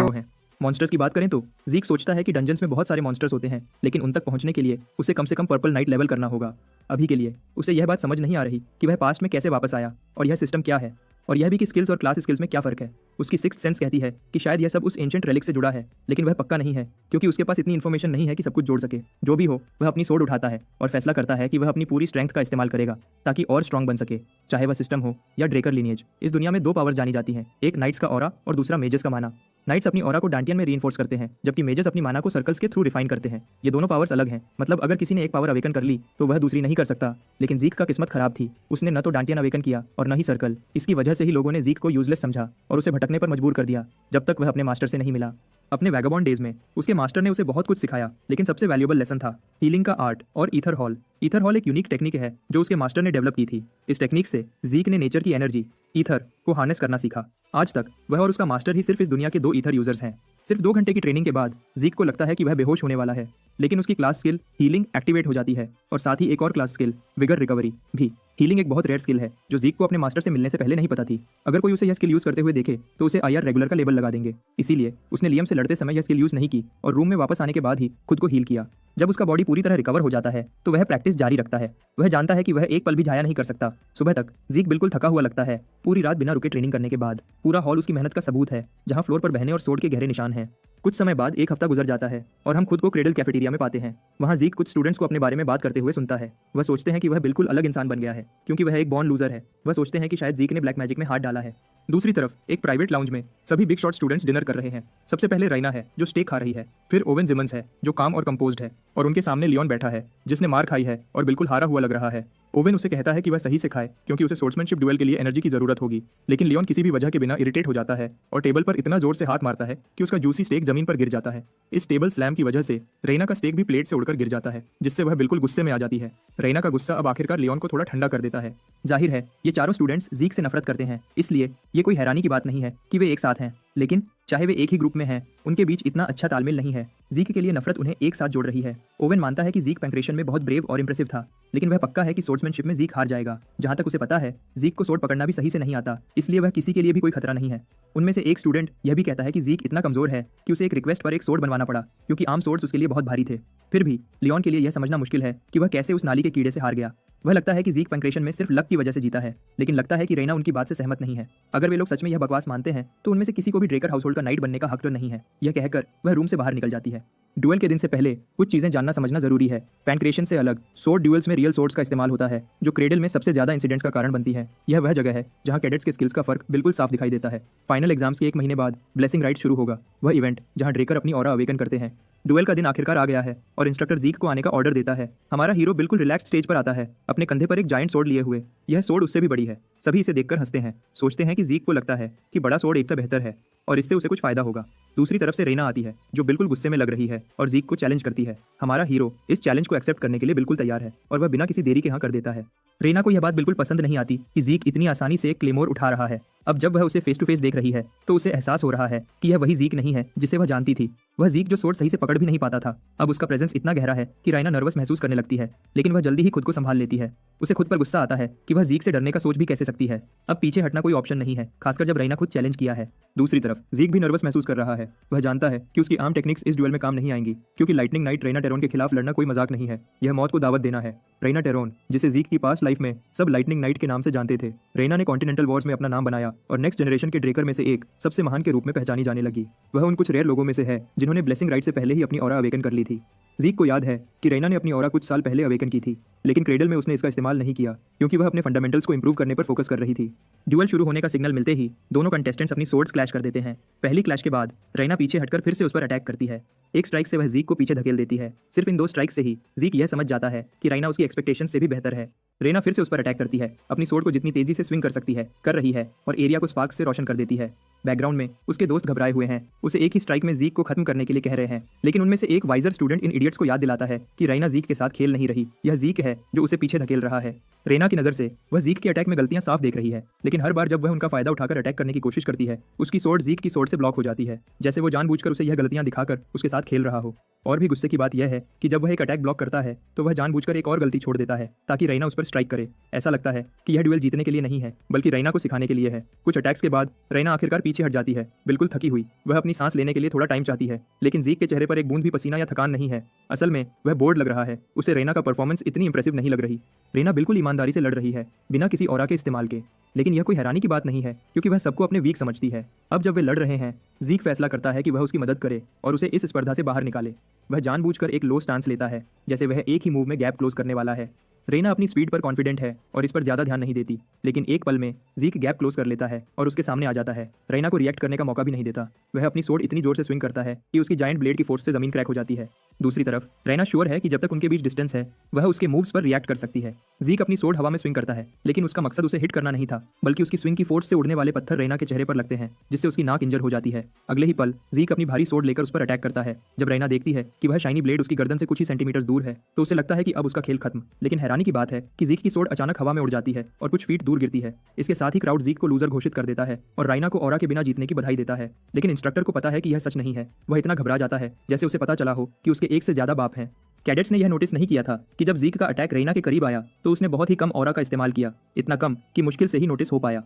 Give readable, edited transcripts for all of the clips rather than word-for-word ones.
हैं। मॉन्स्टर्स की बात करें तो ज़ीक सोचता है कि डंजन्स में बहुत सारे मॉन्स्टर्स होते हैं, लेकिन उन तक पहुंचने के लिए उसे कम से कम पर्पल नाइट लेवल करना होगा। अभी के लिए उसे यह बात समझ नहीं आ रही कि वह पास्ट में कैसे वापस आया और यह सिस्टम क्या है, और यह भी कि स्किल्स और क्लास स्किल्स में क्या फ़र्क है। उसकी सिक्स्थ सेंस कहती है कि शायद यह सब उस एंशिएंट रेलिक से जुड़ा है, लेकिन वह पक्का नहीं है क्योंकि उसके पास इतनी इन्फॉर्मेशन नहीं है कि सब कुछ जोड़ सके। जो भी हो, वह अपनी सोर्ड उठाता है और फैसला करता है कि वह अपनी पूरी स्ट्रेंथ का इस्तेमाल करेगा ताकि और स्ट्रांग बन सके, चाहे वह सिस्टम हो या ड्रेकर लीनिएज। इस दुनिया में दो पावर्स जानी जाती हैं, एक नाइट्स का ऑरा और दूसरा मेजेस का माना। नाइट्स अपनी ऑरा को डांटियन में रीइंफोर्स करते हैं, जबकि मेजेस अपनी माना को सर्कल्स के थ्रू रिफाइन करते हैं। ये दोनों पावर्स अलग हैं, मतलब अगर किसी ने एक पावर अवेकन कर ली तो वह दूसरी नहीं कर सकता। लेकिन ज़ीक का किस्मत खराब थी, उसने न तो डांटियन अवेकन किया और न ही सर्कल। इसकी वजह से ही लोगों ने ज़ीक को यूजलेस समझा और उसे भटकने पर मजबूर कर दिया जब तक वह अपने मास्टर से नहीं मिला। अपने वैगाबॉन्ड डेज में उसके मास्टर ने उसे बहुत कुछ सिखाया, लेकिन सबसे वैल्यूएबल लेसन था हीलिंग का आर्ट और ईथर हॉल। ईथर हॉल एक यूनिक टेक्निक है जो उसके मास्टर ने डेवलप की थी। इस टेक्निक से ज़ीक ने नेचर की एनर्जी ईथर को हार्नेस करना सीखा। आज तक वह और उसका मास्टर ही सिर्फ इस दुनिया के दो ईथर यूजर्स हैं। सिर्फ 2 घंटे की ट्रेनिंग के बाद ज़ीक को लगता है कि वह बेहोश होने वाला है, लेकिन उसकी क्लास स्किल हीलिंग एक्टिवेट हो जाती है और साथ ही एक और क्लास स्किल विगर रिकवरी भी। हीलिंग एक बहुत रेयर स्किल है जो ज़ीक को अपने मास्टर से मिलने से पहले नहीं पता थी। अगर कोई उसे यह स्किल यूज करते हुए देखे तो उसे आईआर रेगुलर का लेबल लगा देंगे। इसीलिए उसने लियम से लड़ते समय यह स्किल यूज नहीं की और रूम में वापस आने के बाद ही खुद को हील किया। जब उसका बॉडी पूरी तरह रिकवर हो जाता है तो वह प्रैक्टिस जारी रखता है। वह जानता है कि वह एक पल भी जाया नहीं कर सकता। सुबह तक ज़ीक बिल्कुल थका हुआ लगता है। पूरी रात बिना रुके ट्रेनिंग करने के बाद पूरा हॉल उसकी मेहनत का सबूत है, जहां फ्लोर पर बहने और सोड के गहरे निशान हैं। कुछ समय बाद एक हफ्ता गुजर जाता है और हम खुद को क्रेडल कैफेटेरिया में पाते हैं। वहां ज़ीक कुछ स्टूडेंट्स को अपने बारे में बात करते हुए सुनता है। वह सोचते हैं कि वह बिल्कुल अलग इंसान बन गया है क्योंकि वह एक बॉर्न लूजर है। वह सोचते हैं कि शायद ज़ीक ने ब्लैक मैजिक में हाथ डाला है। दूसरी तरफ एक प्राइवेट लाउंज में सभी बिग शॉट स्टूडेंट्स डिनर कर रहे हैं। सबसे पहले रैना है जो स्टेक खा रही है, फिर ओवेन जिमन्स है जो काम और कंपोज्ड है, और उनके सामने लियोन बैठा है जिसने मार खाई है और बिल्कुल हारा हुआ लग रहा है। ओवेन उसे कहता है कि वह सही से खाए क्योंकि उसे सोर्ट्समैनशिप ड्यूएल के लिए एनर्जी की जरूरत होगी, लेकिन लियोन किसी भी वजह के बिना इरिटेट हो जाता है और टेबल पर इतना जोर से हाथ मारता है कि उसका जूसी स्टेक जमीन पर गिर जाता है। इस टेबल स्लैम की वजह से रैना का स्टेक भी प्लेट से उड़कर गिर जाता है, जिससे वह बिल्कुल गुस्से में आ जाती है। रैना का गुस्सा अब आखिरकार लियोन को थोड़ा ठंडा कर देता है। जाहिर है ये चारों स्टूडेंट्स ज़ीक से नफरत करते हैं, इसलिए ये कोई हैरानी की बात नहीं है कि वे एक साथ हैं। लेकिन चाहे वे एक ही ग्रुप में हैं, उनके बीच इतना अच्छा तालमेल नहीं है। ज़ीक के लिए नफरत उन्हें एक साथ जोड़ रही है। ओवेन मानता है कि ज़ीक पैंक्रेशन में बहुत ब्रेव और इंप्रेसिव था, लेकिन वह पक्का है कि सोर्ड्समैनशिप में ज़ीक हार जाएगा। जहां तक उसे पता है, ज़ीक को सोर्ड पकड़ना भी सही से नहीं आता, इसलिए वह किसी के लिए भी कोई खतरा नहीं है। उनमें से एक स्टूडेंट यह भी कहता है कि ज़ीक इतना कमजोर है कि उसे एक रिक्वेस्ट पर एक सोर्ड बनवाना पड़ा क्योंकि आम सोर्ड्स उसके लिए बहुत भारी थे। फिर भी लियोन के लिए यह समझना मुश्किल है कि वह कैसे उस नाली के कीड़े से हार गया। वह लगता है कि ज़ीक पैंक्रेशन में सिर्फ लक की वजह से जीता है, लेकिन लगता है कि रैना उनकी बात से सहमत नहीं है। अगर वे लोग सच में यह बकवास मानते हैं तो उनमें से किसी को भी ड्रेकर हाउसहोल्ड का नाइट बनने का हक तो नहीं है। यह कहकर वह रूम से बाहर निकल जाती है। ड्यूएल के दिन से पहले कुछ चीजें जानना समझना जरूरी है। पैंक्रेशन से अलग सोर्ड ड्यूएल्स में रियल सोर्ड्स का इस्तेमाल होता है, जो क्रेडल में सबसे ज्यादा इंसिडेंट्स का कारण बनती है। यह वह जगह है जहां कैडेट्स के स्किल्स का फर्क बिल्कुल साफ दिखाई देता है। फाइनल एग्जाम्स के 1 महीने बाद ब्लेसिंग राइट शुरू होगा, वह इवेंट जहां ड्रेकर अपनी ऑरा अवेकन करते हैं। ड्यूएल का दिन आखिरकार आ गया है और इंस्ट्रक्टर ज़ीक को आने का ऑर्डर देता है। हमारा हीरो बिल्कुल रिलैक्स्ड स्टेज पर आता है, अपने कंधे पर एक जायंट सोर्ड लिए हुए। यह सोर्ड उससे भी बड़ी है। सभी इसे देखकर हंसते हैं, सोचते हैं कि ज़ीक को लगता है कि बड़ा सोर्ड एकता बेहतर है और इससे उसे कुछ फायदा होगा। दूसरी तरफ से रैना आती है जो बिल्कुल गुस्से में लग रही है और ज़ीक को चैलेंज करती है। हमारा हीरो इस चैलेंज को एक्सेप्ट करने के लिए बिल्कुल तैयार है और वह बिना किसी देरी के हाँ कर देता है। रैना को यह बात बिल्कुल पसंद नहीं आती कि ज़ीक इतनी आसानी से एक क्लेमोर उठा रहा है। अब जब वह उसे फेस टू फेस देख रही है तो उसे एहसास हो रहा है कि यह वही ज़ीक नहीं है जिसे वह जानती थी। वह ज़ीक जो सोर्ड सही से पकड़ भी नहीं पाता था। अब उसका प्रेजेंस इतना गहरा है कि रैना नर्वस महसूस करने लगती है, लेकिन वह जल्दी ही खुद को संभाल लेती है। उसे खुद पर गुस्सा आता है कि वह ज़ीक से डरने का सोच भी कैसे सकती है। अब पीछे हटना कोई ऑप्शन नहीं है, खासकर जब रैना खुद चैलेंज किया है। दूसरी तरफ ज़ीक भी नर्वस महसूस कर रहा है। वह जानता है कि उसकी आर्म टेक्निक्स इस ड्यूएल में काम नहीं आएंगी, क्योंकि लाइटनिंग नाइट रैना टेरोन के खिलाफ लड़ना कोई मजाक नहीं है। यह मौत को दावत देना है। रैना टेरोन, जिसे ज़ीक की पास्ट लाइफ में सब लाइटनिंग नाइट के नाम से जानते थे, रैना ने कॉन्टिनेंटल वॉर्स में अपना नाम बनाया और नेक्स्ट जनरेशन के ड्रेकर में से एक सबसे महान के रूप में पहचानी जाने लगी। वह उन कुछ रेयर लोगों में से है जिन्होंने ब्लेसिंग राइट से पहले ही अपनी ऑरा अवेकन कर ली थी। ज़ीक को याद है कि रैना ने अपनी ऑरा कुछ साल पहले अवेकन की थी, लेकिन क्रेडल में उसने इसका इस्तेमाल नहीं किया क्योंकि वह अपने फंडामेंटल्स को इंप्रूव करने पर फोकस कर रही थी। ड्यूएल शुरू होने का सिग्नल मिलते ही दोनों कंटेस्टेंट्स अपनी सोर्ड्स क्लैश कर देते हैं। पहली क्लैश के बाद रैना पीछे हटकर फिर से उस पर अटैक करती है। एक स्ट्राइक से वह ज़ीक को पीछे धकेल देती है। सिर्फ इन 2 स्ट्राइक से ही ज़ीक यह समझ जाता है कि रैना उसकी एक्सपेक्टेशन से भी बेहतर है। रैना फिर से उस पर अटैक करती है, अपनी सोर्ड को जितनी तेजी से स्विंग कर सकती है कर रही है और एरिया को स्पार्क्स से रोशन कर देती है। बैकग्राउंड में उसके दोस्त घबराए हुए हैं, उसे एक ही स्ट्राइक में जीक को खत्म करने के लिए कह रहे हैं, लेकिन उनमें से एक वाइजर स्टूडेंट इन इडियट्स को याद दिलाता है कि रेना जीक के साथ खेल नहीं रही, यह जीक है जो उसे पीछे धकेल रहा है। रेना की नज़र से वह जीक के अटैक में गलतियां साफ देख रही है, लेकिन हर बार जब वह उनका फायदा उठाकर अटैक करने की कोशिश करती है, उसकी सोर्ड जीक की सोर्ड से ब्लॉक हो जाती है, जैसे वो जानबूझकर उसे यह गलतियां दिखाकर उसके साथ खेल रहा हो। और भी गुस्से की बात यह है कि जब वह एक अटैक ब्लॉक करता है तो वह जानबूझकर एक और गलती छोड़ देता है ताकि रेना उस पर स्ट्राइक करे। ऐसा लगता है कि यह ड्यूएल जीतने के लिए नहीं है, बल्कि रेना को सिखाने के लिए है। कुछ अटैक्स के बाद रेना आखिरकार पीछे हट जाती है, बिल्कुल थकी हुई। वह अपनी सांस लेने के लिए थोड़ा टाइम चाहती है, लेकिन जीक के चेहरे पर एक बूंद भी पसीना या थकान नहीं है। असल में वह बोर्ड लग रहा है, उसे रेना का परफॉर्मेंस इतनी इंप्रेसिव नहीं लग रही। रेना बिल्कुल ईमानदारी से लड़ रही है, बिना किसी ऑरा के इस्तेमाल के, लेकिन यह कोई हैरानी की बात नहीं है क्योंकि वह सबको अपने वीक समझती है। अब जब वे लड़ रहे हैं, जीक फैसला करता है कि वह उसकी मदद करे और उसे इस स्पर्धा से बाहर निकाले। वह जानबूझकर एक लो स्टांस लेता है, जैसे वह एक ही मूव में गैप क्लोज करने वाला है। रेना अपनी स्पीड पर कॉन्फिडेंट है और इस पर ज्यादा ध्यान नहीं देती, लेकिन एक पल में जीक गैप क्लोज कर लेता है और उसके सामने आ जाता है। रेना को रिएक्ट करने का मौका भी नहीं देता। वह अपनी सोर्ड इतनी जोर से स्विंग करता है कि उसकी जायंट ब्लेड की फोर्स से जमीन क्रैक हो जाती है। दूसरी तरफ रेना श्योर है कि जब तक उनके बीच डिस्टेंस है, वह उसके मूव्स पर रिएक्ट कर सकती है। जीक अपनी सोर्ड हवा में स्विंग करता है, लेकिन उसका मकसद उसे हिट करना नहीं था, बल्कि उसकी स्विंग की फोर्स से उड़ने वाले पत्थर रेना के चेहरे पर लगते हैं, जिससे उसकी नाक इंजर हो जाती है। अगले ही पल जीक अपनी भारी सोर्ड लेकर उस पर अटैक करता है। जब रेना देखती है कि वह शाइनी ब्लेड उसकी गर्दन से कुछ ही सेंटीमीटर दूर है, तो उसे लगता है कि अब उसका खेल खत्म। लेकिन हैरानी की बात है कि जीक की सोर्ड अचानक हवा में उड़ जाती है और कुछ फीट दूर गिरती है। इसके साथ ही क्राउड जीक को लूजर घोषित कर देता है और राइना को ऑरा के बिना जीतने की बधाई देता है। लेकिन इंस्ट्रक्टर को पता है कि यह सच नहीं है। वह इतना घबरा जाता है जैसे उसे पता चला हो कि उसके एक से ज्यादा बाप हैं। कैडेट्स ने यह नोटिस नहीं किया था कि जब जीक का अटैक रेना के करीब आया तो उसने बहुत ही कम ऑरा का इस्तेमाल किया, इतना कम कि मुश्किल से ही नोटिस हो पाया।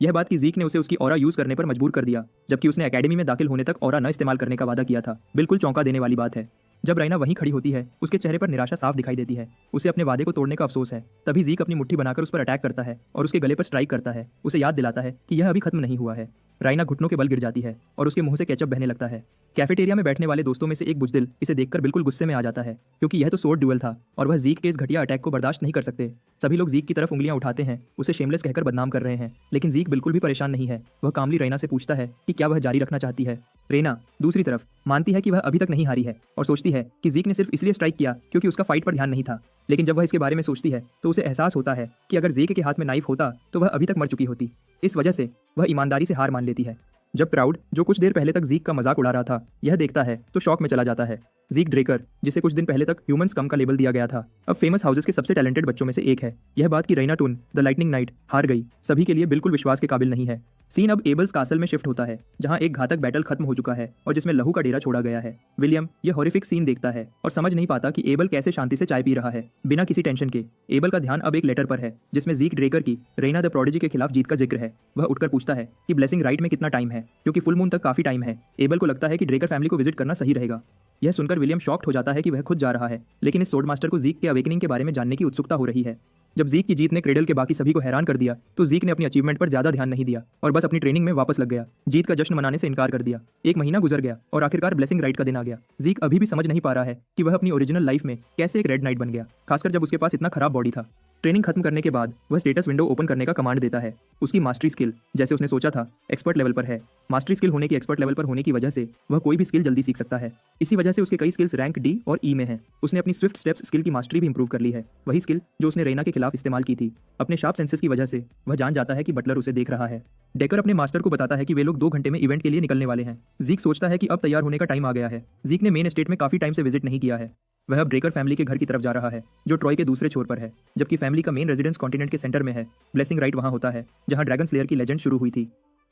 यह बात कि जीक ने उसे उसकी ऑरा यूज करने पर मजबूर कर दिया, जबकि उसने एकेडमी में दाखिल होने तक ऑरा न इस्तेमाल करने का वादा किया था, बिल्कुल चौंका देने वाली बात है। जब राइना वहीं खड़ी होती है, उसके चेहरे पर निराशा साफ दिखाई देती है। उसे अपने वादे को तोड़ने का अफसोस है। तभी जीक अपनी मुट्ठी बनाकर उस पर अटैक करता है और उसके गले पर स्ट्राइक करता है, उसे याद दिलाता है कि यह अभी खत्म नहीं हुआ है। राइना घुटनों के बल गिर जाती है और उसके मुंह से केचप बहने लगता है। कैफेटेरिया में बैठने वाले दोस्तों में से एक बुजदिल इसे देखकर बिल्कुल गुस्से में आ जाता है, क्योंकि यह तो सोर्ड ड्यूअल था और वह जीक के इस घटिया अटैक को बर्दाश्त नहीं कर सकते। सभी लोग जीक की तरफ उंगलियां उठाते हैं, उसे शेमलेस कहकर बदनाम कर रहे हैं, लेकिन जीक बिल्कुल भी परेशान नहीं है। वह कामली रेना से पूछता है कि क्या वह जारी रखना चाहती है। रेना दूसरी तरफ मानती है कि वह अभी तक नहीं हारी है और सोचती है कि जीक ने सिर्फ इसलिए स्ट्राइक किया क्योंकि उसका फाइट पर ध्यान नहीं था। लेकिन जब वह इसके बारे में सोचती है तो उसे एहसास होता है कि अगर जीक के हाथ में नाइफ होता तो वह अभी तक मर चुकी होती। इस वजह से वह ईमानदारी से हार मान लेती है। जब क्राउड, जो कुछ देर पहले तक जीक का मजाक उड़ा रहा था, यह देखता है तो शॉक में चला जाता है। जीक ड्रेकर, जिसे कुछ दिन पहले तक ह्यूमन स्कम का लेबल दिया गया था, अब फेमस हाउसेस के सबसे टैलेंटेड बच्चों में से एक है। यह बात कि रेना टून द लाइटनिंग नाइट हार गई सभी के लिए बिल्कुल विश्वास के काबिल नहीं है। सीन अब एबल्स कासल में शिफ्ट होता है, जहां एक घातक बैटल खत्म हो चुका है और जिसमें लहू का डेरा छोड़ा गया है। विलियम यह हॉरिफिक सीन देखता है और समझ नहीं पाता कि एबल कैसे शांति से चाय पी रहा है बिना किसी टेंशन के। एबल का ध्यान अब एक लेटर पर है जिसमें जीक ड्रेकर की रेना द प्रोडिजी के खिलाफ जीत का जिक्र है। वह उठकर पूछता है कि ब्लेसिंग राइट में कितना टाइम है, क्योंकि फुल मून तक काफी टाइम है। एबल को लगता है कि ड्रेकर फैमिली को विजिट करना सही रहेगा। यह सुनकर विलियम शॉक्ड हो जाता है कि वह खुद जा रहा है, लेकिन इस सोर्ड मास्टर को जीक के अवेकनिंग के बारे में जानने की उत्सुकता हो रही है। जब जीक की जीत ने क्रेडल के बाकी सभी को हैरान कर दिया तो जीक ने अपनी अचीवमेंट पर ज्यादा ध्यान नहीं दिया और बस अपनी ट्रेनिंग में वापस लग गया। जीत का जश्न मनाने से इनकार कर दिया। एक महीना गुजर गया और आखिरकार ब्लेसिंग राइट का दिन आ गया। जीक अभी भी समझ नहीं पा रहा है कि वह अपनी ओरिजिनल लाइफ में कैसे एक रेड नाइट बन गया, खासकर जब उसके पास इतना खराब बॉडी था। ट्रेनिंग खत्म करने के बाद वह स्टेटस विंडो ओपन करने का कमांड देता है। उसकी मास्टरी स्किल, जैसे उसने सोचा था, एक्सपर्ट लेवल पर है। मास्टरी स्किल होने की एक्सपर्ट लेवल पर होने की वजह से वह कोई भी स्किल जल्दी सीख सकता है। इसी वजह से उसके कई स्किल्स रैंक डी और ई में हैं। उसने अपनी स्विफ्ट स्टेप्स स्किल की मास्टरी भी इंप्रूव कर ली है, वही स्किल जो उसने रेना के खिलाफ इस्तेमाल की थी। अपने शार्प सेंसेस की वजह से वह जान जाता है कि बटलर उसे देख रहा है। डेकर अपने मास्टर को बताता है कि वे लोग 2 घंटे में इवेंट के लिए निकलने वाले हैं। जीक सोचता है कि अब तैयार होने का टाइम आ गया है। जीक ने मेन एस्टेट में काफी टाइम से विजिट नहीं किया है। वह अब ड्रेकर फैमिली के घर की तरफ जा रहा है, जो ट्रॉय के दूसरे छोर पर है, जबकि फैमिली का मेन रेजिडेंस कॉन्टिनेंट के सेंटर में है। ब्लेसिंग राइट वहां होता है जहां ड्रैगन स्लेयर की लेजेंड शुरू हुई थी।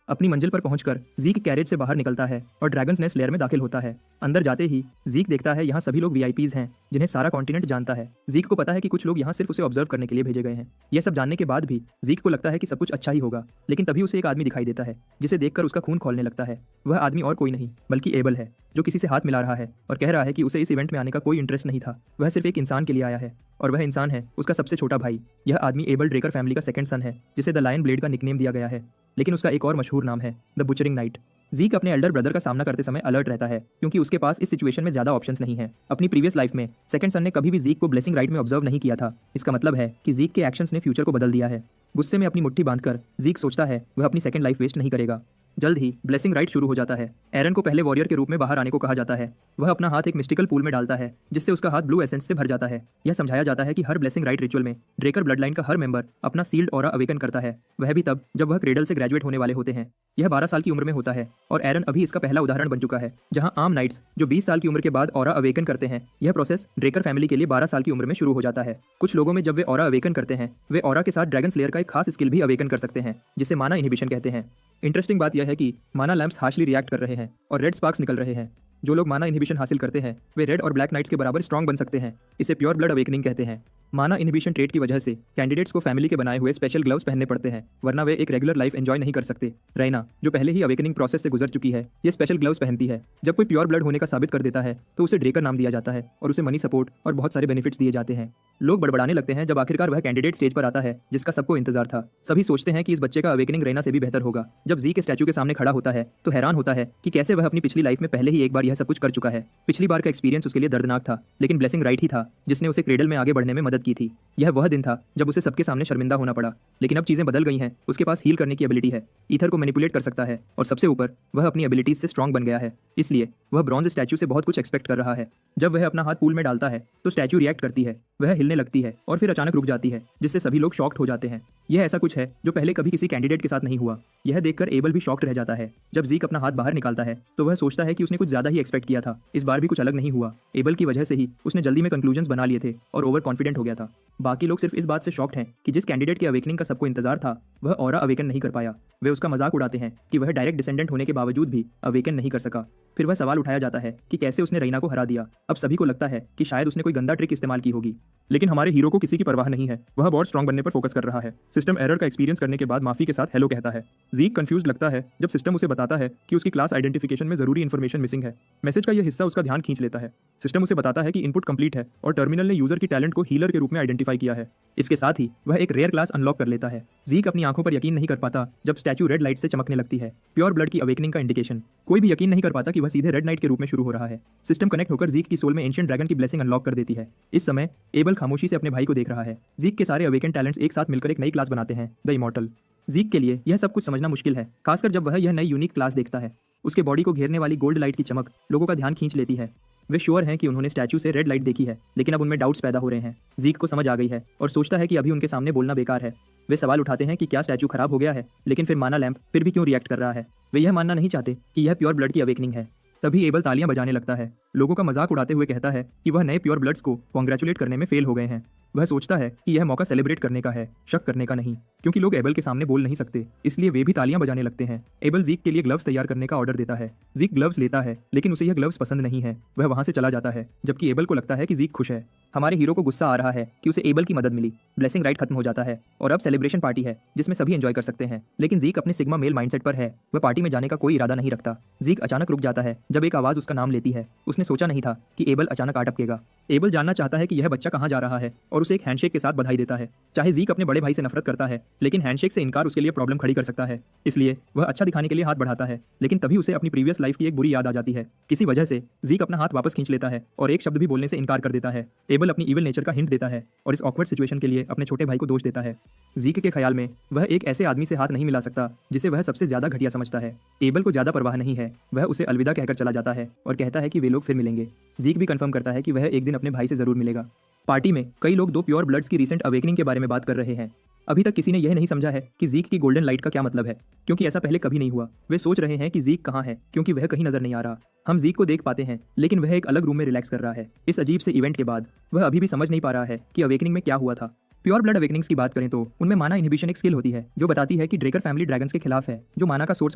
अपनी मंजिल पर पहुंचकर जीक कैरेज से बाहर निकलता है और ड्रैगन्स नेस्ट लेयर में दाखिल होता है। अंदर जाते ही जीक देखता है यहाँ सभी लोग वीआईपीज हैं जिन्हें सारा कॉन्टिनेंट जानता है। जीक को पता है कि कुछ लोग यहाँ सिर्फ उसे ऑब्जर्व करने के लिए भेजे गए हैं। यह सब जानने के बाद भी जीक को लगता है कि सब कुछ अच्छा ही होगा, लेकिन तभी उसे एक आदमी दिखाई देता है जिसे देखकर उसका खून खौलने लगता है। वह आदमी और कोई नहीं बल्कि एबल है, जो किसी से हाथ मिला रहा है और कह रहा है कि उसे इस इवेंट में आने का कोई इंटरेस्ट नहीं था। वह सिर्फ एक इंसान के लिए आया है और वह इंसान है उसका सबसे छोटा भाई। यह आदमी एबल ड्रेकर फैमिली का सेकंड सन है, जिसे द लायन ब्लेड का निकनेम दिया गया है, लेकिन उसका एक और मशहूर नाम है द बुचरिंग नाइट। जीक अपने एल्डर ब्रदर का सामना करते समय अलर्ट रहता है, क्योंकि उसके पास इस सिचुएशन में ज्यादा ऑप्शंस नहीं है। अपनी प्रीवियस लाइफ में सेकंड सन ने कभी भी जीक को ब्लेसिंग राइट में ऑब्जर्व नहीं किया था। इसका मतलब है कि जीक के एक्शंस ने फ्यूचर को बदल दिया है। गुस्से में अपनी मुट्ठी बांधकर जीक सोचता है वह अपनी सेकंड लाइफ वेस्ट नहीं करेगा। जल्द ही ब्लेसिंग राइट शुरू हो जाता है। एरन को पहले वॉरियर के रूप में बाहर आने को कहा जाता है। वह अपना हाथ एक मिस्टिकल पूल में डालता है जिससे उसका हाथ ब्लू एसेंस से भर जाता है। यह समझाया जाता है कि हर ब्लेसिंग राइट रिचुअल में ड्रेकर ब्लडलाइन का हर मेंबर अपना सील्ड ऑरा अवेकन करता है, वह भी तब जब वह क्रेडल से ग्रेजुएट होने वाले होते हैं। यह 12 साल की उम्र में होता है और एरन अभी इसका पहला उदाहरण बन चुका है। जहां आम नाइट्स जो 20 साल की उम्र के बाद ऑरा अवेकन करते हैं, यह प्रोसेस ड्रेकर फैमिली के लिए 12 साल की उम्र में शुरू हो जाता है। कुछ लोगों में जब वे ऑरा अवेकन करते हैं, वे ऑरा के साथ ड्रैगन स्लेयर का एक खास स्किल भी अवेकन कर सकते हैं जिसे माना इनहिबिशन कहते हैं। इंटरेस्टिंग बात यह है कि माना लैंप्स हार्शली रिएक्ट कर रहे हैं और रेड स्पार्क्स निकल रहे हैं। जो लोग माना इनहिबिशन हासिल करते हैं वे रेड और ब्लैक नाइट्स के बराबर स्ट्रांग बन सकते हैं। इसे प्योर ब्लड अवेकनिंग कहते हैं। माना इनहिबिशन ट्रेट की वजह से कैंडिडेट्स को फैमिली के बनाए हुए स्पेशल ग्लव्स पहनने पड़ते हैं, वरना वे एक रेगुलर लाइफ एंजॉय नहीं कर सकते। रैना जो पहले ही अवेकनिंग प्रोसेस से गुजर चुकी है, ये स्पेशल ग्लव्स पहनती है। जब कोई प्योर ब्लड होने का साबित कर देता है तो उसे ड्रेकर नाम दिया जाता है और उसे मनी सपोर्ट और बहुत सारे बेनिफिट्स दिए जाते हैं। लोग बड़बड़ाने लगते हैं जब आखिरकार वह कैंडिडेट स्टेज पर आता है जिसका सबको इंतजार था। सभी सोचते हैं कि इस बच्चे का अवेकनिंग रैना से भी बेहतर होगा। जब जी के स्टैचू के सामने खड़ा होता है तो हैरान होता है कि कैसे वह अपनी पिछली लाइफ में पहले ही एक बार यह सब कुछ कर चुका है। पिछली बार का एक्सपीरियंस उसके लिए दर्दनाक था, लेकिन ब्लेसिंग राइट ही था जिसने उसे क्रेडल में आगे बढ़ने में मदद की थी। यह वह दिन था जब उसे सबके सामने शर्मिंदा होना पड़ा, लेकिन अब चीजें बदल गई हैं। उसके पास हील करने की एबिलिटी है, ईथर को मैनिपुलेट कर सकता है और सबसे ऊपर वह अपनी एबिलिटीज से स्ट्रांग बन गया है। इसलिए वह ब्रॉन्ज स्टैचू से बहुत कुछ एक्सपेक्ट कर रहा है। जब वह अपना हाथ पूल में डालता है तो स्टैचू रिएक्ट करती है, वह हिलने लगती है और फिर अचानक रुक जाती है, जिससे सभी लोग शॉक्ड हो जाते हैं। यह ऐसा कुछ है जो पहले कभी किसी कैंडिडेट के साथ नहीं हुआ। यह देखकर एबल भी शॉक्ड रह जाता है। जब जीक अपना हाथ बाहर निकालता है तो वह सोचता है कि उसने कुछ ज्यादा ही एक्सपेक्ट किया था। इस बार भी कुछ अलग नहीं हुआ। एबल की वजह से ही उसने जल्दी में कंक्लूजन्स बना लिए थे और ओवर कॉन्फिडेंट हो गया था। बाकी लोग सिर्फ इस बात से शॉक्ड हैं कि जिस कैंडिडेट के अवेकनिंग का सबको इंतजार था वह ऑरा अवेकन नहीं कर पाया। वे उसका मजाक उड़ाते हैं कि वह डायरेक्ट डिसेंडेंट होने के बावजूद भी अवेकन नहीं कर सका। फिर वह सवाल उठाया जाता है कि कैसे उसने रैना को हरा दिया। अब सभी को लगता है कि शायद उसने कोई गंदा ट्रिक इस्तेमाल की होगी, लेकिन हमारे हीरो को किसी की परवाह नहीं है। वह बहुत स्ट्रांग बनने पर फोकस कर रहा है। सिस्टम एरर का एक्सपीरियंस करने के बाद माफी के साथ हेलो कहता है। जीक कंफ्यूज लगता है जब सिस्टम उसे बताता है कि उसकी क्लास आइडेंटिफिकेशन में जरूरी इंफॉर्मेशन मिसिंग है। मैसेज का यह हिस्सा उसका ध्यान खींच लेता है। सिस्टम उसे बताता है कि इनपुट कंप्लीट है और टर्मिनल ने यूजर की टैलेंट को हीलर के रूप में आइडेंटिफाई किया है। इसके साथ ही वह एक रेयर क्लास अनलॉक कर लेता है। जीक अपनी आंखों पर यकीन नहीं कर पाता जब स्टैचू रेड लाइट से चमकने लगती है, प्योर ब्लड की अवेकनिंग का इंडिकेशन। कोई भी यकीन नहीं कर पाता कि वह सीधे रेड नाइट के रूप में शुरू हो रहा है। सिस्टम कनेक्ट होकर जीक की सोल में एंशिएंट ड्रैगन की ब्लेसिंग अनलॉक कर देती है। इस समय एबल खामोशी से अपने भाई को देख रहा है। जीक के सारे अवेकन टैलेंट्स एक साथ मिलकर एक नई क्लास बनाते हैं, द इमॉर्टल। जीक के लिए यह सब कुछ समझना मुश्किल है, खासकर जब वह यह नई यूनिक क्लास देखता है। उसके बॉडी को घेरने वाली गोल्ड लाइट की चमक लोगों का ध्यान खींच लेती है। वे श्योर हैं कि उन्होंने स्टैचू से रेड लाइट देखी है, लेकिन अब उनमें डाउट्स पैदा हो रहे हैं। जीक को समझ आ गई है और सोचता है कि अभी उनके सामने बोलना बेकार है। वे सवाल उठाते हैं कि क्या स्टैचू खराब हो गया है, लेकिन फिर माना लैंप फिर भी क्यों रिएक्ट कर रहा है। वे यह मानना नहीं चाहते कि यह प्योर ब्लड की अवेकनिंग है। तभी एबल तालियां बजाने लगता है। लोगों का मजाक उड़ाते हुए कहता है कि वह नए प्योर ब्लड्स को कॉन्ग्रेचुलेट करने में फेल हो गए हैं। वह सोचता है कि यह मौका सेलिब्रेट करने का है, शक करने का नहीं। क्योंकि लोग एबल के सामने बोल नहीं सकते, इसलिए वे भी तालियां बजाने लगते हैं। एबल जीक के लिए ग्लव्स तैयार करने का ऑर्डर देता है। जीक ग्लव्स लेता है, लेकिन उसे यह ग्लव्स पसंद नहीं है। वह वहां से चला जाता है, जबकि एबल को लगता है कि जीक खुश है। हमारे हीरो को गुस्सा आ रहा है कि उसे एबल की मदद मिली। ब्लेसिंग राइट खत्म हो जाता है और अब सेलिब्रेशन पार्टी है जिसमें सभी एंजॉय कर सकते हैं, लेकिन जीक अपने सिग्मा मेल माइंडसेट पर है। वह पार्टी में जाने का कोई इरादा नहीं रखता। जीक अचानक रुक जाता है जब एक आवाज उसका नाम लेती है। उसने सोचा नहीं था कि एबल अचानक आ टपकेगा। एबल जानना चाहता है कि यह बच्चा कहाँ जा रहा है और उसे एक हैंडशेक के साथ बधाई देता है। चाहे जीक अपने बड़े भाई से नफरत करता है, लेकिन हैंडशेक से इनकार उसके लिए प्रॉब्लम खड़ी कर सकता है। इसलिए वह अच्छा दिखाने के लिए हाथ बढ़ाता है, लेकिन तभी उसे अपनी प्रीवियस लाइफ की एक बुरी याद आ जाती है। किसी वजह से जीक अपना हाथ वापस खींच लेता है और एक शब्द भी बोलने से इनकार कर देता है। एबल अपनी इविल नेचर का हिंट देता है और इस ऑकवर्ड सिचुएशन के लिए अपने छोटे भाई को दोष देता है। जीक के ख्याल में वह एक ऐसे आदमी से हाथ नहीं मिला सकता जिसे वह सबसे ज्यादा घटिया समझता है। एबल को ज्यादा परवाह नहीं है। वह उसे अलविदा कहकर चला जाता है और कहता है कि वे लोग फिर मिलेंगे। जीक भी कंफर्म करता है कि वह एक दिन अपने भाई से जरूर मिलेगा। पार्टी में कई लोग दो प्योर ब्लड्स की रीसेंट अवेकनिंग के बारे में बात कर रहे हैं। अभी तक किसी ने यह नहीं समझा है कि जीक की गोल्डन लाइट का क्या मतलब है, क्योंकि ऐसा पहले कभी नहीं हुआ। वे सोच रहे हैं कि जीक कहाँ है, क्योंकि वह कहीं नजर नहीं आ रहा। हम जीक को देख पाते हैं, लेकिन वह एक अलग रूम में रिलैक्स कर रहा है। इस अजीब से इवेंट के बाद वह अभी भी समझ नहीं पा रहा है कि अवेकनिंग में क्या हुआ था। प्योर ब्लड अवेकनिंग्स की बात करें तो उनमें माना इनहिबिशन एक स्किल होती है जो बताती है कि ड्रेकर फैमिली ड्रैगन्स के खिलाफ है, जो माना का सोर्स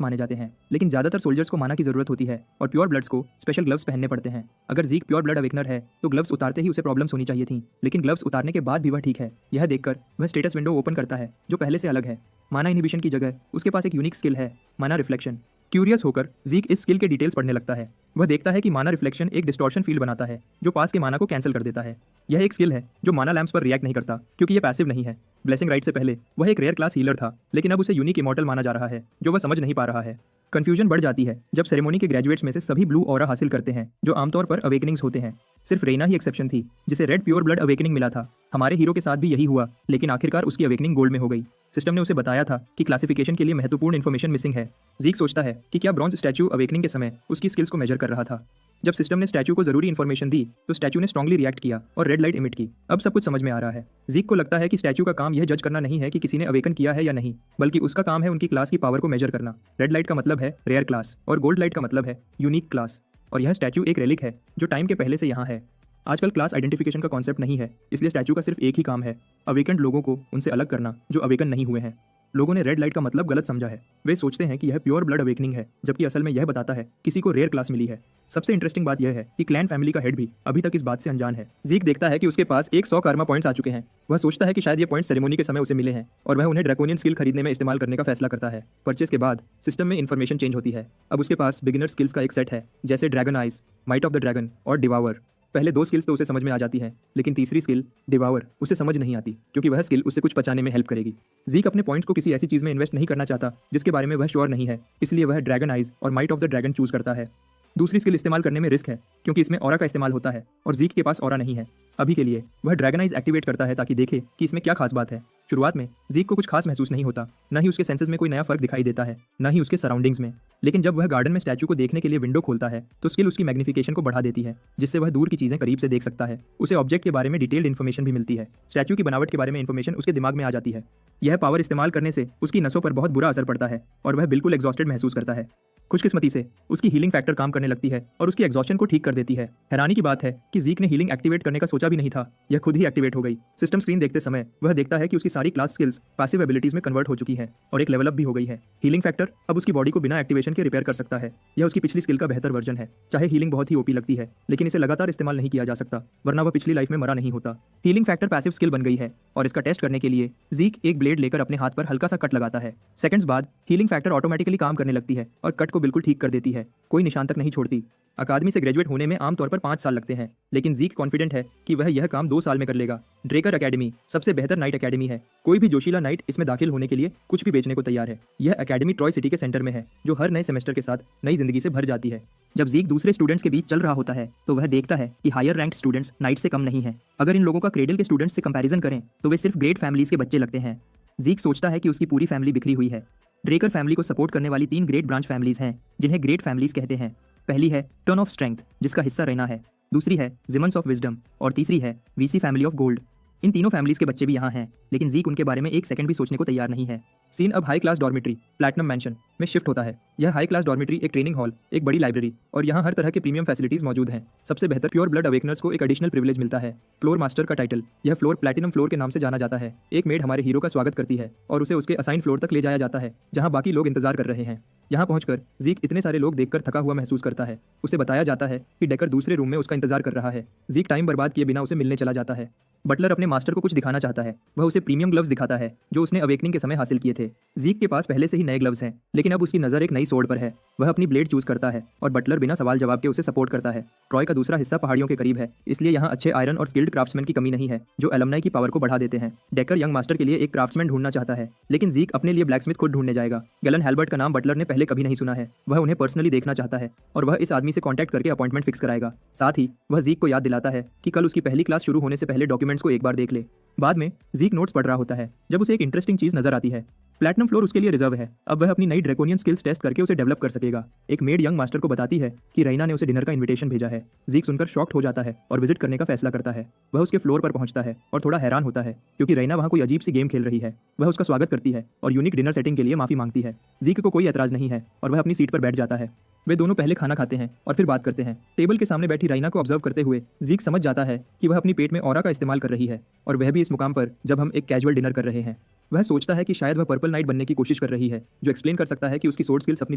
माने जाते हैं। लेकिन ज्यादातर सोल्जर्स को माना की जरूरत होती है और प्योर ब्लड्स को स्पेशल ग्लव्स पहनने पड़ते हैं। अगर जीक प्योर ब्लड अवेकनर है तो ग्लव्स उतारते ही उसे प्रॉब्लम्स होनी चाहिए थी, लेकिन ग्लव्स उतारने के बाद भी वह ठीक है। यह देखकर वह स्टेटस विंडो ओपन करता है जो पहले से अलग है। माना इनहिबिशन की जगह उसके पास एक यूनिक स्किल है, माना रिफ्लेक्शन। क्यूरियस होकर जीक इस स्किल के डिटेल्स पढ़ने लगता है। वह देखता है कि माना रिफ्लेक्शन एक डिस्टॉर्शन फील्ड बनाता है जो पास के माना को कैंसिल कर देता है। यह एक स्किल है जो माना लैंप्स पर रिएक्ट नहीं करता, क्योंकि यह पैसिव नहीं है। ब्लेसिंग राइट से पहले वह एक रेयर क्लास हीलर था, लेकिन अब उसे यूनिक इमॉर्टल माना जा रहा है जो वह समझ नहीं पा रहा है। कंफ्यूजन बढ़ जाती है जब सेरेमनी के ग्रेजुएट्स में से सभी ब्लू ऑरा हासिल करते हैं, जो आमतौर पर अवेकनिंग्स होते हैं। सिर्फ रेना ही एक्सेप्शन थी जिसे रेड प्योर ब्लड अवेकनिंग मिला था। हमारे हीरो के साथ भी यही हुआ, लेकिन आखिरकार उसकी अवेकनिंग गोल्ड में हो गई। सिस्टम ने उसे बताया था कि क्लासिफिकेशन के लिए महत्वपूर्ण इन्फॉर्मेशन मिसिंग है। जीक सोचता है कि क्या ब्रॉन्ज स्टैचू अवेकनिंग के समय उसकी स्किल्स को मेजर कर रहा था। जब सिस्टम ने स्टैचू को जरूरी इन्फॉर्मेशन दी तो स्टैचू ने स्ट्रांगली रिएक्ट किया और रेड लाइट इमिट की। अब सब कुछ समझ में आ रहा है। जीक को लगता है कि स्टैचू का काम यह जज करना नहीं है कि किसी ने अवेकन किया है या नहीं, बल्कि उसका काम है उनकी क्लास की पावर को मेजर करना। रेड लाइट का मतलब है रेयर क्लास और गोल्ड लाइट का मतलब है यूनिक क्लास। और यह स्टैचू एक रेलिक है जो टाइम के पहले से यहाँ है। आजकल क्लास आइडेंटिफिकेशन का कॉन्सेप्ट नहीं है, इसलिए स्टैचू का सिर्फ एक ही काम है, अवेकन्ड लोगों को उनसे अलग करना जो अवेकन नहीं हुए हैं। लोगों ने रेड लाइट का मतलब गलत समझा है। वे सोचते हैं कि यह प्योर ब्लड अवेकनिंग है, जबकि असल में यह बताता है किसी को रेयर क्लास मिली है। सबसे इंटरेस्टिंग बात यह है कि क्लैन फैमिली का हेड भी अभी तक इस बात से अनजान है। जीक देखता है कि उसके पास 100 कार्मा पॉइंट्स आ चुके हैं। वह सोचता है कि शायद ये पॉइंट्स सेरेमनी के समय उसे मिले हैं और वह उन्हें ड्रैकोनियन स्किल खरीदने में इस्तेमाल करने का फैसला करता है। परचेज के बाद सिस्टम में इन्फॉर्मेशन चेंज होती है। अब उसके पास बिगिनर स्किल्स का एक सेट है, जैसे dragon eyes, might of the dragon और डिवावर। पहले 2 स्किल्स तो उसे समझ में आ जाती है, लेकिन तीसरी स्किल डिवावर उसे समझ नहीं आती, क्योंकि वह स्किल उसे कुछ पचाने में हेल्प करेगी। जीक अपने पॉइंट्स को किसी ऐसी चीज में इन्वेस्ट नहीं करना चाहता जिसके बारे में वह श्योर नहीं है, इसलिए वह ड्रैगन आइज और might of the dragon choose करता है। दूसरी स्किल इस्तेमाल करने में रिस्क है, क्योंकि इसमें ऑरा का इस्तेमाल होता है और जीक के पास ऑरा नहीं है। अभी के लिए वह ड्रैगन आइज एक्टिवेट करता है ताकि देखे कि इसमें क्या खास बात है। शुरुआत में जीक को कुछ खास महसूस नहीं होता, न ही उसके सेंसेस में कोई नया फर्क दिखाई देता है, न ही उसके सराउंडिंग्स में। लेकिन जब वह गार्डन में स्टैचू को देखने के लिए विंडो खोलता है तो स्किल उसकी मैग्निफिकेशन को बढ़ा देती है, जिससे वह दूर की चीजें करीब से देख सकता है। उसे ऑब्जेक्ट के बारे में डिटेल्ड इन्फॉर्मेशन भी मिलती है। स्टैचू की बनावट के बारे में इन्फॉर्मेशन उसके दिमाग में आ जाती है। यह पावर इस्तेमाल करने से उसकी नसों पर बहुत बुरा असर पड़ता है और वह बिल्कुल एग्जॉस्टेड महसूस करता है। खुशकिस्मती से उसकी हीलिंग फैक्टर काम करने लगती है और उसकी एग्जॉस्शन को ठीक कर देती है। हैरानी की बात है कि जीक ने हीलिंग एक्टिवेट करने का सोचा भी नहीं था, यह खुद ही एक्टिवेट हो गई। सिस्टम स्क्रीन देखते समय वह देखता है कि उसकी सारी क्लास स्किल्स पैसिव एबिलिटीज में कन्वर्ट हो चुकी है और एक लेवल अप भी हो गई है। हीलिंग फैक्टर अब उसकी बॉडी को बिना एक्टिवेशन के रिपेयर कर सकता है। यह उसकी पिछली स्किल का बेहतर वर्जन है। चाहे हीलिंग बहुत ही ओपी लगती है, लेकिन इसे लगातार इस्तेमाल नहीं किया जा सकता, वरना वह पिछली लाइफ में मरा नहीं होता। हीलिंग फैक्टर पैसिव स्किल बन गई है और इसका टेस्ट करने के लिए जीक एक ब्लेड लेकर अपने हाथ पर हल्का सा कट लगाता है। सेकंड्स बाद हीलिंग फैक्टर ऑटोमेटिकली काम करने लगती है और कट को बिल्कुल ठीक कर देती है, कोई निशान तक नहीं छोड़ती। अकादमी से ग्रेजुएट होने में आमतौर पर 5 साल लगते हैं, लेकिन जीक कॉन्फिडेंट है कि वह यह काम 2 साल में कर लेगा। ड्रेकर एकेडमी सबसे बेहतर नाइट एकेडमी है। कोई भी जोशीला नाइट इसमें दाखिल होने के लिए कुछ भी बेचने को तैयार है। यह एकेडमी ट्रॉय सिटी के सेंटर में है, जो हर नए सेमेस्टर के साथ नई जिंदगी से भर जाती है। जब जीक दूसरे स्टूडेंट्स के बीच चल रहा होता है तो वह देखता है कि हायर रैंक स्टूडेंट्स नाइट से कम नहीं है। अगर इन लोगों का क्रेडल के स्टूडेंट्स से कंपैरिजन करें तो वे सिर्फ ग्रेट फैमिलीज के बच्चे लगते हैं। जीक सोचता है कि उसकी पूरी फैमिली बिखरी हुई है। ड्रेकर फैमिली को सपोर्ट करने वाली 3 ग्रेट ब्रांच फैमिलीज हैं, जिन्हें ग्रेट फैमिलीज कहते हैं। पहली है टर्न ऑफ स्ट्रेंथ, जिसका हिस्सा रेना है। दूसरी है जिमन्स ऑफ विजडम और तीसरी है वीसी फैमिली ऑफ गोल्ड। इन तीनों फैमिलीज के बच्चे भी यहाँ हैं, लेकिन जीक उनके बारे में एक सेकंड भी सोचने को तैयार नहीं है। सीन अब high class dormitory platinum mention में शिफ्ट होता है। यह हाई क्लास डॉर्मेट्री एक ट्रेनिंग हॉल, एक बड़ी लाइब्रेरी और यहाँ हर तरह के प्रीमियम फैसिलिटीज मौजूद हैं। सबसे बेहतर प्योर ब्लड अवेकनर्स को एक एडिशनल प्रिविलेज मिलता है, फ्लोर मास्टर का टाइटल। यह फ्लोर प्लैटिनम फ्लोर के नाम से जाना जाता है। एक मेड हमारे हीरो का स्वागत करती है और उसे उसके असाइन फ्लोर तक ले जाया जाता है, जहाँ बाकी लोग इंतजार कर रहे हैं। यहाँ पहुंचकर जीक इतने सारे लोग देखकर थका हुआ महसूस करता है। उसे बताया जाता है कि डेकर दूसरे रूम में उसका इंतजार कर रहा है। जीक टाइम बर्बाद किए बिना उसे मिलने चला जाता है। बटलर अपने मास्टर को कुछ दिखाना चाहता है। वह उसे प्रीमियम ग्लव्स दिखाता है जो उसने अवेकनिंग के समय हासिल किए थे। जीक के पास पहले से ही नए ग्लव्स हैं, लेकिन अब उसकी नज़र एक नई सोर्ड पर है। वह अपनी ब्लेड चूज करता है और बटलर बिना सवाल जवाब के उसे सपोर्ट करता है। ट्रॉय का दूसरा हिस्सा पहाड़ियों के करीब है, इसलिए यहाँ अच्छे आयरन और स्किल्ड क्राफ्ट्समैन की कमी नहीं है, जो एलुमनाई की पावर को बढ़ा देते हैं। डेकर यंग मास्टर के लिए एक क्राफ्ट्समैन ढूंढना चाहता है, लेकिन जीक अपने लिए ब्लैकस्मिथ खुद ढूंढने जाएगा। गैलन हैल्बर्ट का नाम बटलर ने पहले कभी नहीं सुना है। वह उन्हें पर्सनली देखना चाहता है और वह इस आदमी से कॉन्टैक्ट करके अपॉइंटमेंट फिक्स कराएगा। साथ ही वह जीक को याद दिलाता है कि कल उसकी पहली क्लास शुरू होने से पहले डॉक्यूमेंट्स को एक बार देख ले। बाद में जीक नोट्स पढ़ रहा होता है जब उसे एक इंटरेस्टिंग चीज नजर आती है। प्लैटिनम फ्लोर उसके लिए रिजर्व है। अब वह अपनी नई ड्रैकोनियन स्किल्स टेस्ट करके उसे डेवलप कर सकेगा। एक मेड यंग मास्टर को बताती है कि रैना ने उसे डिनर का इनविटेशन भेजा है। जीक सुनकर शॉक्ड हो जाता है और विजिट करने का फैसला करता है। वह उसके फ्लोर पर पहुंचता है और थोड़ा हैरान होता है क्योंकि रैना वहां कोई अजीब सी गेम खेल रही है। वह उसका स्वागत करती है और यूनिक डिनर सेटिंग के लिए माफी मांगती है। जीक को कोई एतराज नहीं है और वह अपनी सीट पर बैठ जाता है। वे दोनों पहले खाना खाते हैं और फिर बात करते हैं। टेबल के सामने बैठी रैना को ऑब्जर्व करते हुए जीक समझ जाता है कि वह अपनी पेट में ऑरा का इस्तेमाल कर रही है, और वह भी इस मुकाम पर जब हम एक कैजुअल डिनर कर रहे हैं। वह सोचता है कि शायद वह पर्पल नाइट बनने की कोशिश कर रही है, जो एक्सप्लेन कर सकता है कि उसकी सोर्ड स्किल्स अपनी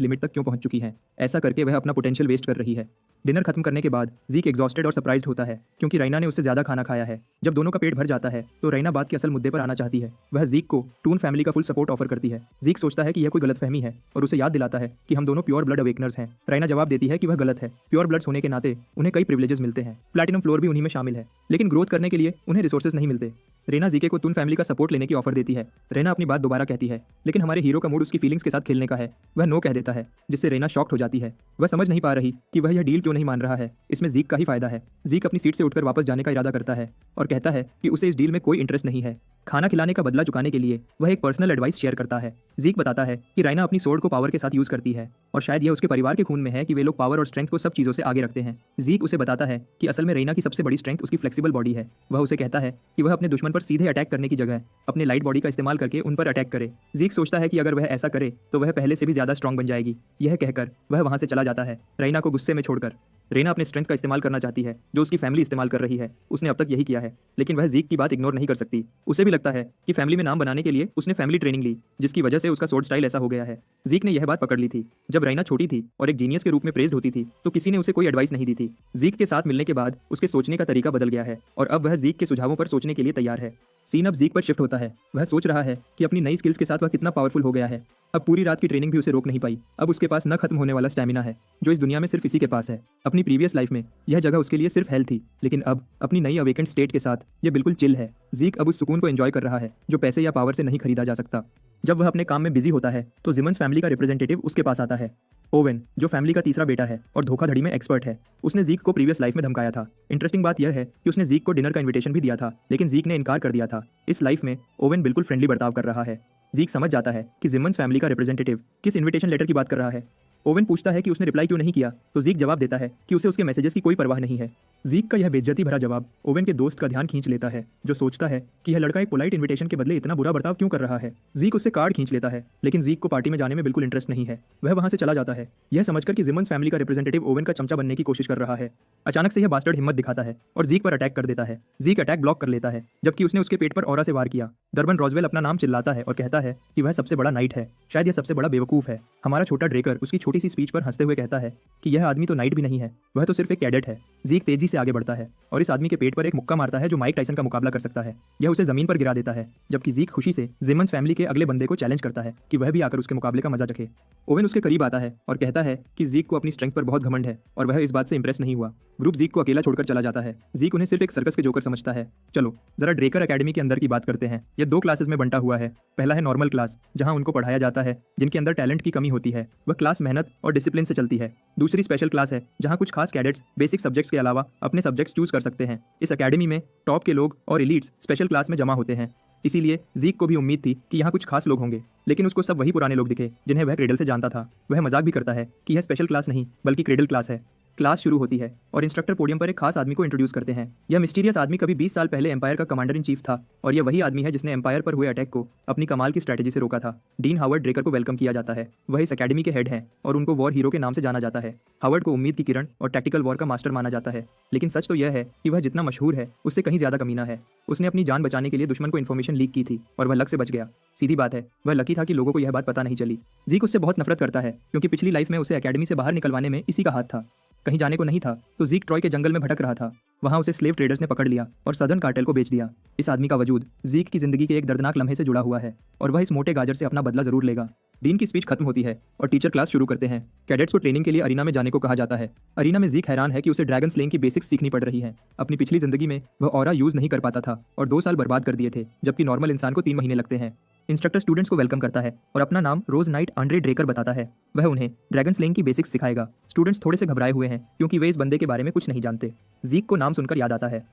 लिमिट तक क्यों पहुंच चुकी हैं। ऐसा करके वह अपना पोटेंशियल वेस्ट कर रही है। डिनर खत्म करने के बाद जीक एग्जॉस्टेड और सरप्राइज्ड होता है क्योंकि रैना ने उससे ज्यादा खाना खाया है। जब दोनों का पेट भर जाता है तो रैना बात के असल मुद्दे पर आना चाहती है। वह जीक को टून फैमिली का फुल सपोर्ट ऑफर करती है। जीक सोचता है कि यह कोई गलतफहमी है और उसे याद दिलाता है कि हम दोनों प्योर ब्लड अवेकनर्स हैं। रैना जवाब देती है कि वह गलत है। प्योर ब्लड्स होने के नाते उन्हें कई प्रिविलेजेस मिलते हैं। प्लैटिनम फ्लोर भी उन्हीं में शामिल है, लेकिन ग्रोथ करने के लिए उन्हें रिसोर्सेज नहीं मिलते। रेना जीके को तुन फैमिली का सपोर्ट लेने की ऑफर देती है। रेना अपनी बात दोबारा कहती है, लेकिन हमारे हीरो का मूड उसकी फीलिंग्स के साथ खेलने का है। वह नो कह देता है, जिससे रेना शॉक्ड हो जाती है। वह समझ नहीं पा रही कि वह यह डील क्यों नहीं मान रहा है। इसमें जीक का ही फायदा है। जीक अपनी सीट से उठकर वापस जाने का इरादा करता है और कहता है कि उसे इस डील में कोई इंटरेस्ट नहीं है। खाना खिलाने का बदला चुकाने के लिए वह एक पर्सनल एडवाइस शेयर करता है। जीक बताता है कि राइना अपनी सोर्ड को पावर के साथ यूज करती है और शायद यह उसके परिवार के खून में है कि वे लोग पावर और स्ट्रेंथ को सब चीजों से आगे रखते हैं। जीक उसे बताता है कि असल में रेना की सबसे बड़ी स्ट्रेंथ उसकी फ्लेक्सिबल बॉडी है। वह उसे कहता है कि वह अपने दुश्मन पर सीधे अटैक करने की जगह अपने लाइट बॉडी का इस्तेमाल करके उन पर अटैक करे। जीक सोचता है कि अगर वह ऐसा करे तो वह पहले से भी ज्यादा स्ट्रांग बन जाएगी। यह कहकर वह वहां से चला जाता है, रेना को गुस्से में छोड़कर। रेना अपने स्ट्रेंथ का इस्तेमाल करना चाहती है जो उसकी फैमिली इस्तेमाल कर रही है। उसने अब तक यही किया है, लेकिन वह जीक की बात इग्नोर नहीं कर सकती। उसे भी लगता है कि फैमिली में नाम बनाने के लिए उसने फैमिली ट्रेनिंग ली, जिसकी वजह से उसका स्वॉर्ड स्टाइल ऐसा हो गया है। जीक ने यह बात पकड़ ली थी। जब रेना छोटी थी और एक जीनियस के रूप में प्रेज्ड होती थी तो किसी ने उसे कोई एडवाइस नहीं दी थी। जीक के साथ मिलने के बाद उसके सोचने का तरीका बदल गया है और अब वह जीक के सुझावों पर सोचने के लिए तैयार है। सीन अब जीक पर शिफ्ट होता है। वह सोच रहा है कि अपनी नई स्किल्स के साथ वह कितना पावरफुल हो गया है। अब पूरी रात की ट्रेनिंग भी उसे रोक नहीं पाई। अब उसके पास न खत्म होने वाला स्टैमिना है जो इस दुनिया में सिर्फ इसी के पास है। अपनी प्रीवियस लाइफ में यह जगह उसके लिए सिर्फ हेल्थ थी, लेकिन अब अपनी नई अवेकेंड स्टेट के साथ यह बिल्कुल चिल है। जीक अब उस सुकून को एंजॉय कर रहा है जो पैसे या पावर से नहीं खरीदा जा सकता। जब वह अपने काम में बिजी होता है तो जिमन्स फैमिली का रिप्रेजेंटेटिव उसके पास आता है। ओवेन, जो फैमिली का तीसरा बेटा है और धोखाधड़ी में एक्सपर्ट है, उसने जीक को प्रीवियस लाइफ में धमकाया था। इंटरेस्टिंग बात यह है कि उसने जीक को डिनर का इन्विटेशन भी दिया था, लेकिन जीक ने इनकार कर दिया था। इस लाइफ में ओवेन बिल्कुल फ्रेंडली बर्ताव कर रहा है। जीक समझ जाता है कि जिमन्स फैमिली का रिप्रेजेंटेटिव किस इन्विटेशन लेटर की बात कर रहा है। ओवेन पूछता है कि उसने रिप्लाई क्यों नहीं किया, तो जीक जवाब देता है कि उसे उसके मैसेजेस की कोई परवाह नहीं है। जीक का यह बेइज्जती भरा जवाब ओवेन के दोस्त का ध्यान खींच लेता है, जो सोचता है कि यह लड़का एक पोलाइट इन्विटेशन के बदले इतना बुरा बर्ताव क्यों कर रहा है। जीक उससे कार्ड खींच लेता है, लेकिन जीक को पार्टी में जाने में बिल्कुल इंटरेस्ट नहीं है। वह वहां से चला जाता है, यह समझकर कि जिमन्स फैमिली का रिप्रेजेंटेटिव ओवेन का चमचा बनने की कोशिश कर रहा है। अचानक से यह बास्टर्ड हिम्मत दिखाता है और जीक पर अटैक कर देता है। जीक अटैक ब्लॉक कर लेता है, जबकि उसने उसके पेट पर ऑरा से वार किया। डर्बन रॉजवेल अपना नाम चिल्लाता है और कहता है कि वह सबसे बड़ा नाइट है, शायद यह सबसे बड़ा बेवकूफ है। हमारा छोटा ड्रेकर उसकी छोटी सी स्पीच पर हंसते हुए कहता है कि यह आदमी तो नाइट भी नहीं है, वह तो सिर्फ एक कैडेट है। जीक तेजी से आगे बढ़ता है और इस आदमी के पेट पर एक मुक्का मारता है जो माइक टाइसन का मुकाबला कर सकता है। यह उसे जमीन पर गिरा देता है, जबकि जीक खुशी से जिमन्स फैमिली के अगले बंदे को चैलेंज करता है कि वह भी आकर उसके मुकाबले का मजा चखे। ओवेन उसके करीब आता है और कहता है कि जीक को अपनी स्ट्रेंथ पर बहुत घमंड है और वह इस बात से इंप्रेस नहीं हुआ। ग्रुप जीक को अकेला छोड़कर चला जाता है। जीक उन्हें सिर्फ एक सर्कस के जोकर समझता है। चलो जरा ड्रेकर एकेडमी के अंदर की बात करते हैं। यह 2 क्लासेस में बंटा हुआ है। पहला है नॉर्मल क्लास, जहां उनको पढ़ाया जाता है जिनके अंदर टैलेंट की कमी होती है। वह क्लास मेहनत और डिसिप्लिन से चलती है। दूसरी स्पेशल क्लास है, जहां कुछ खास कैडेट्स बेसिक सब्जेक्ट्स के अलावा अपने सब्जेक्ट्स चूज कर सकते हैं। इस एकेडमी में टॉप के लोग और एलीट्स स्पेशल क्लास में जमा होते हैं। इसीलिए जीक को भी उम्मीद थी कि यहाँ कुछ खास लोग होंगे, लेकिन उसको सब वही पुराने लोग दिखे जिन्हें वह क्रेडल से जानता था। वह मजाक भी करता है कि यह स्पेशल क्लास नहीं बल्कि क्रेडल क्लास है। क्लास शुरू होती है और इंस्ट्रक्टर पोडियम पर एक खास आदमी को इंट्रोड्यूस करते हैं। यह मिस्टीरियस आदमी कभी 20 साल पहले एम्पायर का कमांडर इन चीफ था और यह वही आदमी है जिसने एम्पायर पर हुए अटैक को अपनी कमाल की स्ट्रैटेजी से रोका था। डीन हावर्ड ड्रेकर को वेलकम किया जाता है। वह इस एकेडमी के हेड हैं और उनको वॉर हीरो के नाम से जाना जाता है। हावर्ड को उम्मीद की किरण और टैक्टिकल वॉर का मास्टर माना जाता है, लेकिन सच तो यह है कि वह जितना मशहूर है उससे कहीं ज्यादा कमीना है। उसने अपनी जान बचाने के लिए दुश्मन को इन्फॉर्मेशन लीक की थी और वह लक से बच गया। सीधी बात है, वह लकी था कि लोगों को यह बात पता नहीं चली। जीक उससे बहुत नफरत करता है क्योंकि पिछली लाइफ में उसे एकेडमी से बाहर निकलवाने में इसी का हाथ था। कहीं जाने को नहीं था तो जीक ट्रॉय के जंगल में भटक रहा था। वहां उसे स्लेव ट्रेडर्स ने पकड़ लिया और सदर्न कार्टेल को बेच दिया। इस आदमी का वजूद जीक की जिंदगी के एक दर्दनाक लम्हे से जुड़ा हुआ है और वह इस मोटे गाजर से अपना बदला जरूर लेगा। डीन की स्पीच खत्म होती है और टीचर क्लास शुरू करते हैं। कैडेट्स को ट्रेनिंग के लिए अरीना में जाने को कहा जाता है। अरीना में जीक हैरान है कि उसे ड्रैगन स्लेइंग की बेसिक्स सीखनी पड़ रही है। अपनी पिछली जिंदगी में वह ऑरा यूज नहीं कर पाता था और 2 साल बर्बाद कर दिए थे, जबकि नॉर्मल इंसान को 3 महीने लगते हैं। इंस्ट्रक्टर स्टूडेंट्स को वेलकम करता है और अपना नाम रोज नाइट आंड्रे ड्रेकर बताता है। वह उन्हें ड्रैगन स्लेइंग की बेसिक्स सिखाएगा। स्टूडेंट्स थोड़े से घबराए हुए हैं क्योंकि वे इस बंदे के बारे में कुछ नहीं जानते। जीक को नाम सुनकर याद आता है